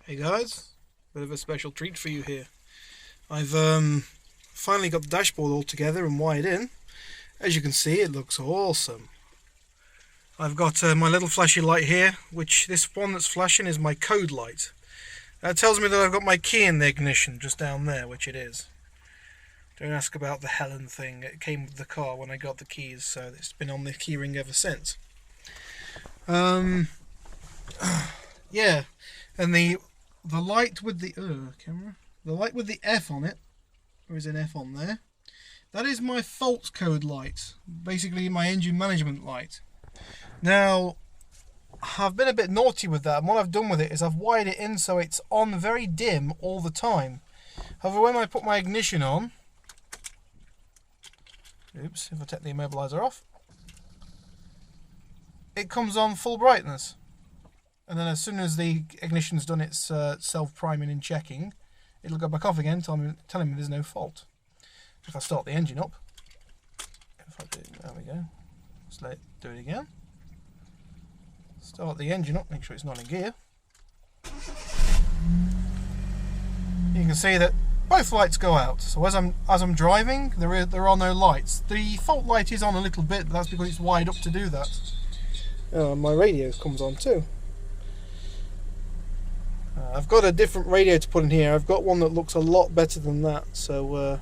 Hey guys, bit of a special treat for you here. I've finally got the dashboard all together and wired in. As you can see, it looks awesome. I've got my little flashy light here, which this one that's flashing is my code light. That tells me that I've got my key in the ignition just down there, which it is. Don't ask about the Helen thing. It came with the car when I got the keys, so it's been on the keyring ever since. Yeah, and the light with the camera, the light with the F on it, there is an F on there. That is my fault code light, basically my engine management light. Now, I've been a bit naughty with that, and what I've done with it is I've wired it in so it's on very dim all the time. However, when I put my ignition on, oops, if I take the immobilizer off, it comes on full brightness. And then as soon as the ignition's done its self-priming and checking, it'll go back off again, telling me there's no fault. If I start the engine up, there we go. Just let it do it again. Start the engine up, make sure it's not in gear. You can see that both lights go out. So as I'm driving, there are no lights. The fault light is on a little bit, but that's because it's wired up to do that. My radio comes on too. I've got a different radio to put in here. I've got one that looks a lot better than that. So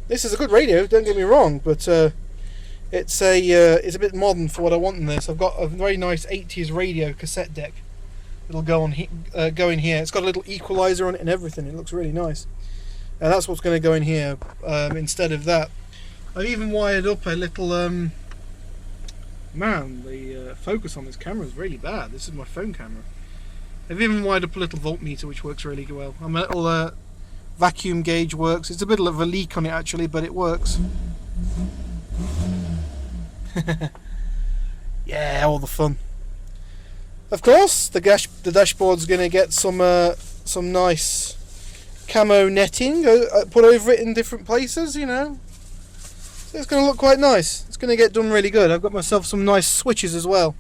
this is a good radio, don't get me wrong, but it's a bit modern for what I want in this. I've got a very nice 80s radio cassette deck. It'll go in here. It's got a little equalizer on it and everything. It looks really nice. And that's what's going to go in here instead of that. I've even wired up a little man, the focus on this camera is really bad. This is my phone camera. I've even wired up a little voltmeter which works really well. And my little vacuum gauge works. It's a bit of a leak on it actually, but it works. Yeah, all the fun. Of course, the dashboard's going to get some nice camo netting put over it in different places, you know. So it's going to look quite nice. It's going to get done really good. I've got myself some nice switches as well.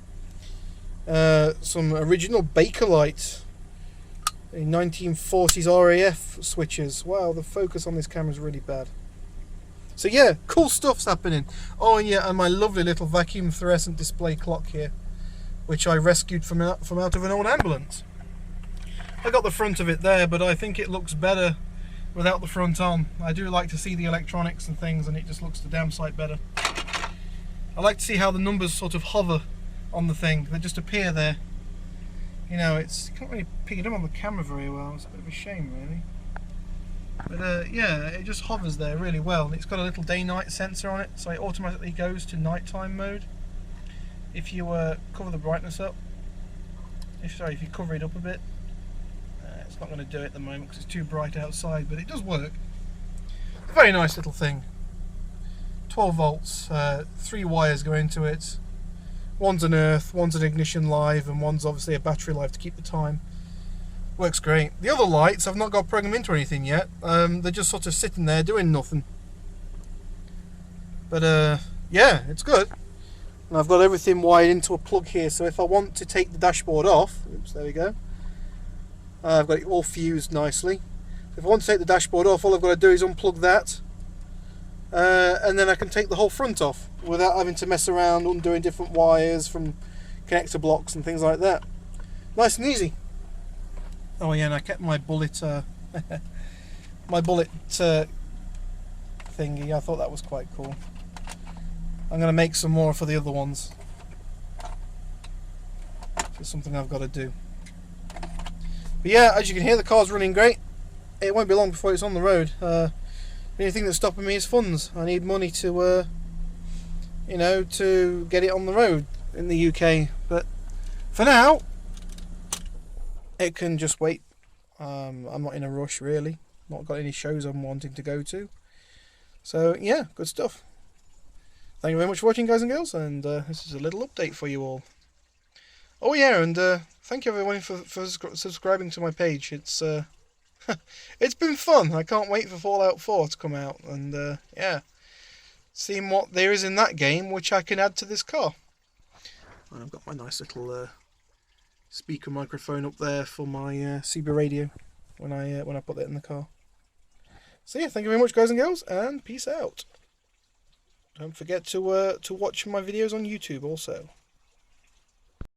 Some original Bakelite, a 1940s RAF switches. Wow, the focus on this camera is really bad. So yeah, cool stuff's happening. Oh and yeah, and my lovely little vacuum fluorescent display clock here, which I rescued from out of an old ambulance. I got the front of it there, but I think it looks better without the front on. I do like to see the electronics and things, and it just looks the damn sight better. I like to see how the numbers sort of hover on the thing. They just appear there. You know, you can't really pick it up on the camera very well. It's a bit of a shame, really. But yeah, it just hovers there really well. It's got a little day-night sensor on it, so it automatically goes to nighttime mode. If you cover the brightness up, if you cover it up a bit, it's not going to do it at the moment because it's too bright outside, but it does work. It's a very nice little thing. 12 volts, 3 wires go into it. One's an earth, one's an ignition live, and one's obviously a battery live to keep the time. Works great. The other lights, I've not got to plug them into anything yet. They're just sort of sitting there doing nothing. But yeah, it's good. And I've got everything wired into a plug here, so if I want to take the dashboard off, oops, there we go. I've got it all fused nicely. If I want to take the dashboard off, all I've got to do is unplug that. And then I can take the whole front off without having to mess around undoing different wires from connector blocks and things like that. Nice and easy. Oh yeah, and I kept my bullet my bullet thingy. I thought that was quite cool. I'm going to make some more for the other ones. It's something I've got to do. But yeah, as you can hear, the car's running great. It won't be long before it's on the road. The only thing that's stopping me is funds. I need money to, you know, to get it on the road in the UK. But for now, it can just wait. I'm not in a rush really. Not got any shows I'm wanting to go to. So yeah, good stuff. Thank you very much for watching, guys and girls, and this is a little update for you all. Oh yeah, and thank you everyone for subscribing to my page. It's it's been fun. I can't wait for Fallout 4 to come out, and yeah, seeing what there is in that game which I can add to this car. And I've got my nice little speaker microphone up there for my CB radio when I put that in the car. So yeah, thank you very much, guys and girls, and peace out. Don't forget to watch my videos on YouTube also.